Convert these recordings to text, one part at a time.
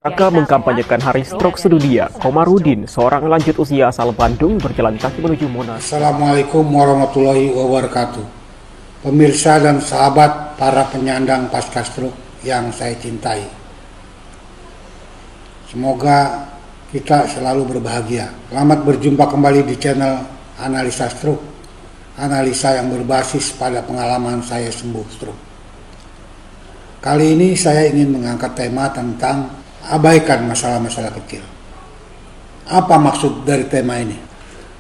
Rangka mengkampanyekan Hari Stroke Sedunia, Komarudin, seorang lanjut usia asal Bandung, berjalan kaki menuju Monas. Assalamualaikum warahmatullahi wabarakatuh. Pemirsa dan sahabat para penyandang pasca stroke yang saya cintai. Semoga kita selalu berbahagia. Selamat berjumpa kembali di channel Analisa Stroke. Analisa yang berbasis pada pengalaman saya sembuh stroke. Kali ini saya ingin mengangkat tema tentang abaikan masalah-masalah kecil. Apa maksud dari tema ini?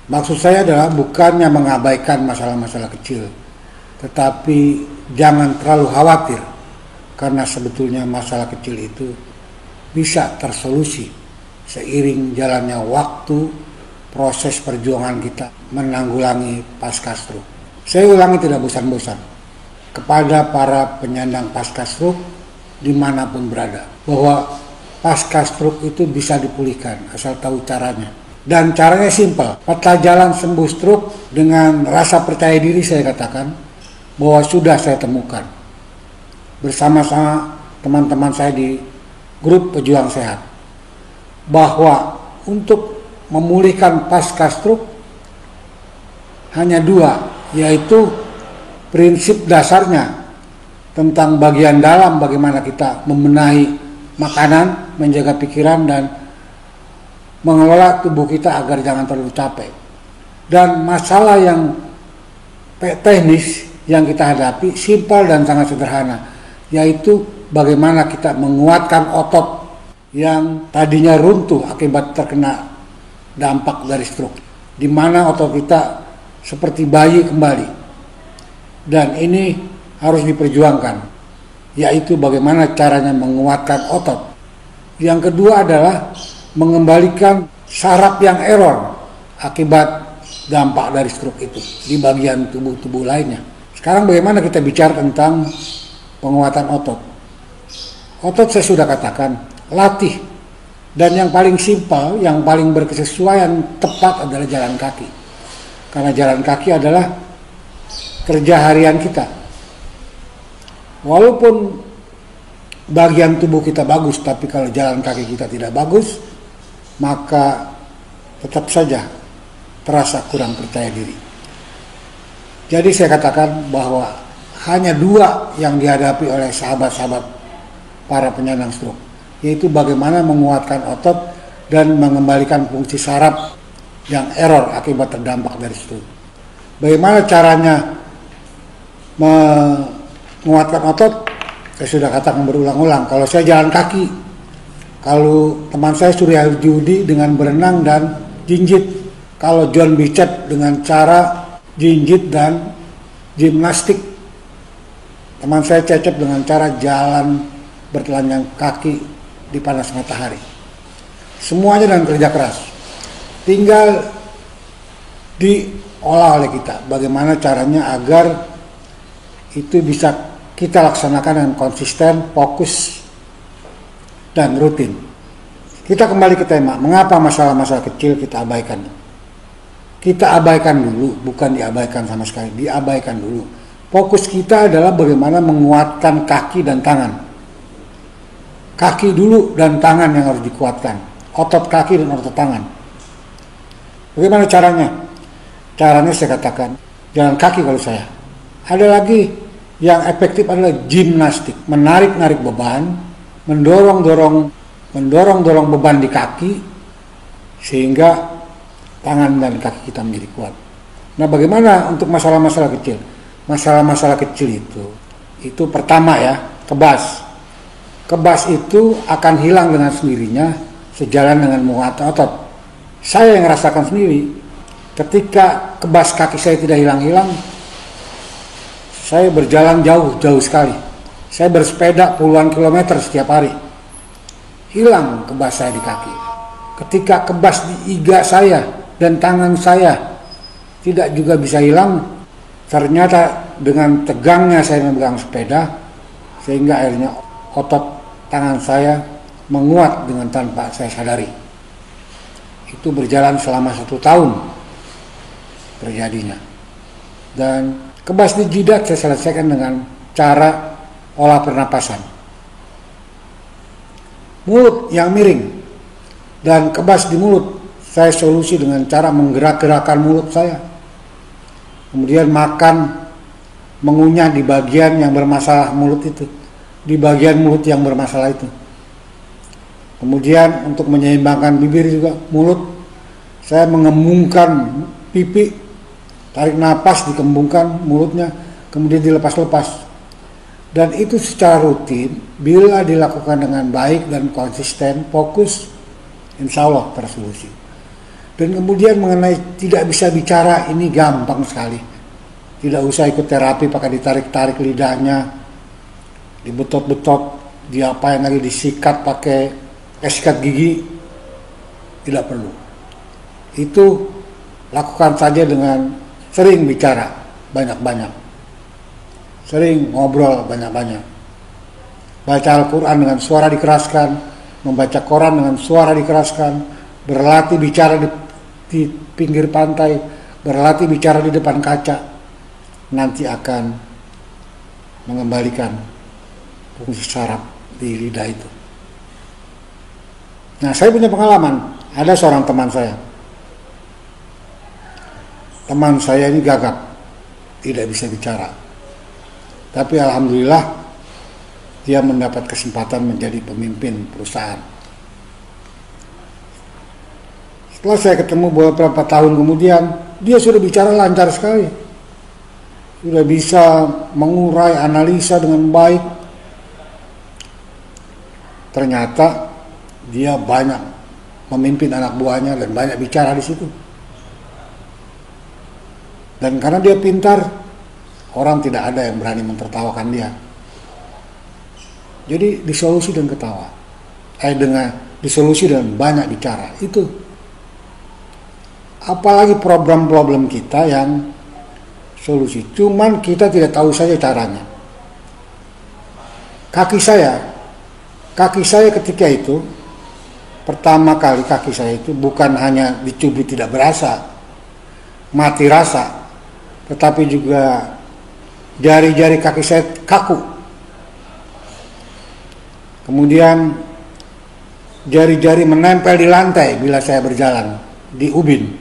Maksud saya adalah bukannya mengabaikan masalah-masalah kecil, tetapi jangan terlalu khawatir, karena sebetulnya masalah kecil itu bisa tersolusi seiring jalannya waktu, proses perjuangan kita menanggulangi pasca stroke. Saya ulangi tidak bosan-bosan kepada para penyandang pasca stroke dimanapun berada, bahwa pasca stroke itu bisa dipulihkan asal tahu caranya. Dan caranya simpel. Peta jalan sembuh stroke dengan rasa percaya diri saya katakan bahwa sudah saya temukan bersama-sama teman-teman saya di grup pejuang sehat, bahwa untuk memulihkan pasca stroke hanya dua, yaitu prinsip dasarnya tentang bagian dalam, bagaimana kita membenahi makanan, menjaga pikiran, dan mengelola tubuh kita agar jangan terlalu capek. Dan masalah yang teknis yang kita hadapi simpel dan sangat sederhana, yaitu bagaimana kita menguatkan otot yang tadinya runtuh akibat terkena dampak dari stroke, di mana otot kita seperti bayi kembali. Dan ini harus diperjuangkan, yaitu bagaimana caranya menguatkan otot. Yang kedua adalah mengembalikan saraf yang error akibat dampak dari stroke itu di bagian tubuh-tubuh lainnya. Sekarang bagaimana kita bicara tentang penguatan otot. Otot saya sudah katakan, latih. Dan yang paling simpel, yang paling berkesesuaian tepat adalah jalan kaki. Karena jalan kaki adalah kerja harian kita. Walaupun bagian tubuh kita bagus, tapi kalau jalan kaki kita tidak bagus, maka tetap saja terasa kurang percaya diri. Jadi saya katakan bahwa hanya dua yang dihadapi oleh sahabat-sahabat para penyandang stroke, yaitu bagaimana menguatkan otot dan mengembalikan fungsi saraf yang error akibat terdampak dari stroke. Bagaimana caranya menguatkan otot? Saya sudah katakan berulang-ulang. Kalau saya jalan kaki, kalau teman saya Surya Judi dengan berenang dan jinjit, kalau John Bicep dengan cara jinjit dan gimnastik, teman saya Cecep dengan cara jalan bertelanjang kaki di panas matahari. Semuanya dengan kerja keras. Tinggal diolah oleh kita bagaimana caranya agar itu bisa kita laksanakan dengan konsisten, fokus, dan rutin. Kita kembali ke tema, mengapa masalah-masalah kecil kita abaikan? Kita abaikan dulu, bukan diabaikan sama sekali, diabaikan dulu. Fokus kita adalah bagaimana menguatkan kaki dan tangan. Kaki dulu dan tangan yang harus dikuatkan. Otot kaki dan otot tangan. Bagaimana caranya? Caranya saya katakan, jalan kaki kalau saya. Ada lagi yang efektif adalah gimnastik, menarik-narik beban, mendorong beban di kaki sehingga tangan dan kaki kita menjadi kuat. Nah, bagaimana untuk masalah-masalah kecil? Masalah-masalah kecil itu pertama ya, kebas. Kebas itu akan hilang dengan sendirinya sejalan dengan menguatkan otot. Saya yang merasakan sendiri, ketika kebas kaki saya tidak hilang-hilang, saya berjalan jauh sekali. Saya bersepeda puluhan kilometer setiap hari. Hilang kebas saya di kaki. Ketika kebas di iga saya dan tangan saya tidak juga bisa hilang, ternyata dengan tegangnya saya memegang sepeda, sehingga akhirnya otot tangan saya menguat dengan tanpa saya sadari. Itu berjalan selama 1 tahun terjadinya. Dan kebas di jidat saya selesaikan dengan cara olah pernapasan. mulut yang miring dan kebas di mulut, saya solusi dengan cara menggerak-gerakkan mulut saya. Kemudian makan, mengunyah di bagian yang bermasalah mulut itu, di bagian mulut yang bermasalah itu. Kemudian untuk menyeimbangkan bibir juga, mulut, saya mengembungkan pipi, tarik napas, dikembungkan mulutnya, kemudian dilepas-lepas. Dan itu secara rutin, bila dilakukan dengan baik dan konsisten, fokus, insya Allah tersolusi. Dan kemudian mengenai tidak bisa bicara, ini gampang sekali. Tidak usah ikut terapi pakai ditarik-tarik lidahnya, dibetot-betot, diapain lagi, disikat pakai sikat gigi, tidak perlu. Itu lakukan saja dengan sering bicara banyak-banyak, sering ngobrol banyak-banyak, baca Al-Quran dengan suara dikeraskan, membaca Quran dengan suara dikeraskan, berlatih bicara di pinggir pantai, berlatih bicara di depan kaca, nanti akan mengembalikan fungsi saraf di lidah itu. Nah, saya punya pengalaman, ada seorang teman saya. Teman saya ini gagap, tidak bisa bicara. Tapi alhamdulillah dia mendapat kesempatan menjadi pemimpin perusahaan. Setelah saya ketemu beberapa tahun kemudian, dia sudah bicara lancar sekali. Sudah bisa mengurai analisa dengan baik. Ternyata dia banyak memimpin anak buahnya dan banyak bicara di situ. Dan karena dia pintar, orang tidak ada yang berani mentertawakan dia. Jadi disolusi dengan ketawa. Disolusi dengan banyak bicara. Itu. Apalagi problem-problem kita yang solusi. Cuman kita tidak tahu saja caranya. Kaki saya ketika itu, pertama kali kaki saya itu bukan hanya dicubit tidak berasa, mati rasa, tetapi juga jari-jari kaki saya kaku. Kemudian jari-jari menempel di lantai bila saya berjalan di ubin.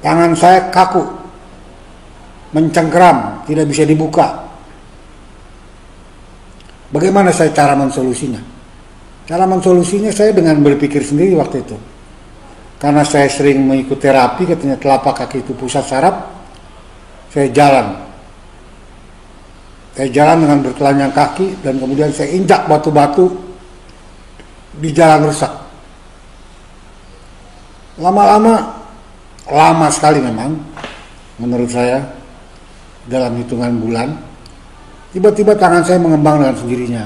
Tangan saya kaku, mencengkeram, tidak bisa dibuka. Bagaimana saya cara mensolusinya? Cara mensolusinya saya dengan berpikir sendiri waktu itu. Karena saya sering mengikuti terapi, katanya telapak kaki itu pusat saraf. Saya jalan dengan bertelanjang kaki, dan kemudian saya injak batu-batu di jalan rusak. Lama sekali memang, menurut saya, dalam hitungan bulan. Tiba-tiba tangan saya mengembang dengan sendirinya.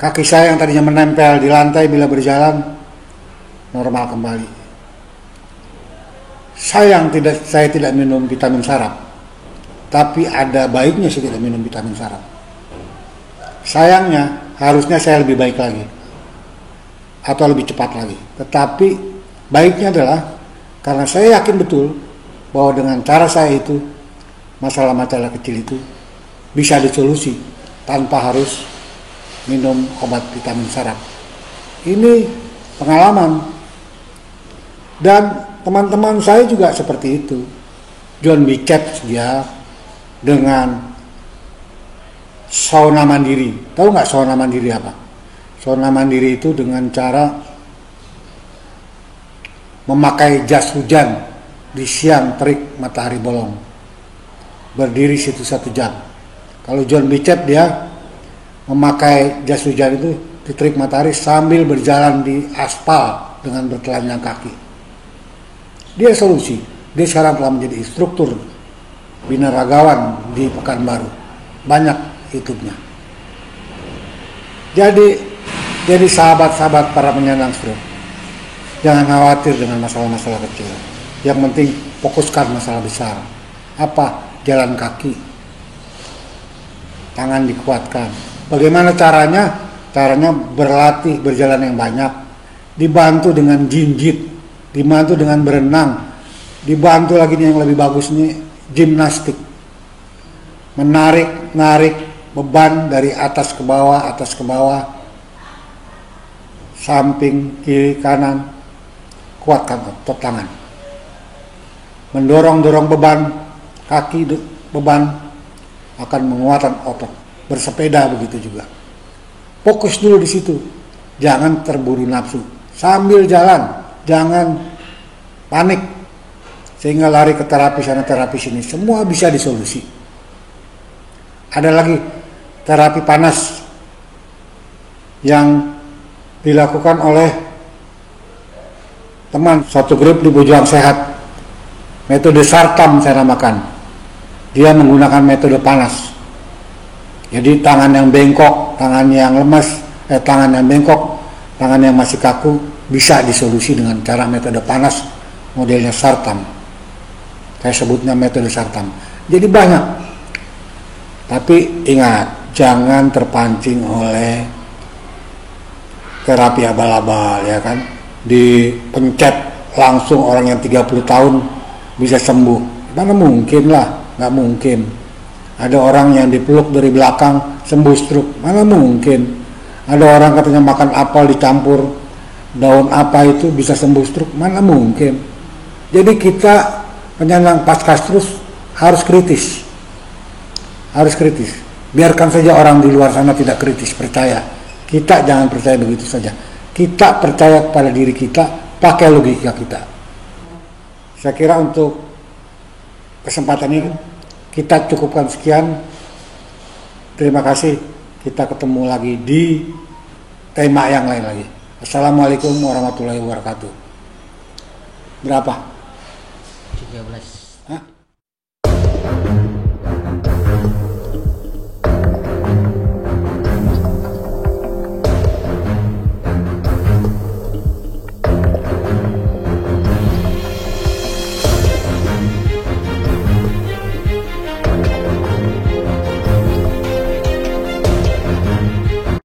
Kaki saya yang tadinya menempel di lantai bila berjalan, normal kembali. Sayang saya tidak minum vitamin saraf, tapi ada baiknya saya tidak minum vitamin saraf. Sayangnya harusnya saya lebih baik lagi atau lebih cepat lagi. Tetapi baiknya adalah karena saya yakin betul bahwa dengan cara saya itu, masalah-masalah kecil itu bisa disolusi tanpa harus minum obat vitamin saraf. Ini pengalaman. Dan teman-teman saya juga seperti itu. John Bicep dia dengan sauna mandiri. Tahu nggak sauna mandiri apa? Sauna mandiri itu dengan cara memakai jas hujan di siang terik matahari bolong. Berdiri situ 1 jam. Kalau John Bicep dia memakai jas hujan itu di terik matahari sambil berjalan di aspal dengan bertelanjang kaki. Dia solusi. Dia sekarang telah menjadi instruktur binaragawan di Pekanbaru. Banyak YouTube-nya. Jadi sahabat-sahabat para penyandang stroke, jangan khawatir dengan masalah-masalah kecil. Yang penting fokuskan masalah besar. Apa? Jalan kaki. Tangan dikuatkan. Bagaimana caranya? Caranya berlatih berjalan yang banyak, dibantu dengan jinjit, dibantu dengan berenang, dibantu lagi nih yang lebih bagus nih, gimnastik. Menarik, beban dari atas ke bawah, samping, kiri, kanan, kuatkan otot tangan. Mendorong beban, kaki beban akan menguatkan otot. Bersepeda begitu juga. Fokus dulu di situ, jangan terburu nafsu. Sambil jalan, jangan panik, sehingga lari ke terapi sana terapi sini. Semua bisa disolusi. Ada lagi terapi panas yang dilakukan oleh teman satu grup di Bojuang Sehat. Metode Sartam saya namakan. Dia menggunakan metode panas. Jadi tangan yang bengkok, tangan yang lemas, tangan yang bengkok, tangan yang masih kaku bisa disolusi dengan cara metode panas modelnya Sartam. Saya sebutnya metode Sartam. Jadi banyak. Tapi ingat, jangan terpancing oleh terapi abal-abal, ya kan. Dipencet langsung orang yang 30 tahun bisa sembuh. Mana mungkin lah, nggak mungkin. Ada orang yang dipeluk dari belakang sembuh stroke, mana mungkin. Ada orang katanya makan apel dicampur daun apa itu bisa sembuh stroke, mana mungkin. Jadi kita penyandang pasca stroke harus kritis. Harus kritis. Biarkan saja orang di luar sana tidak kritis, percaya. Kita jangan percaya begitu saja. Kita percaya kepada diri kita, pakai logika kita. Saya kira untuk kesempatan ini kita cukupkan sekian. Terima kasih. Kita ketemu lagi di tema yang lain lagi. Assalamualaikum warahmatullahi wabarakatuh. Berapa? 13.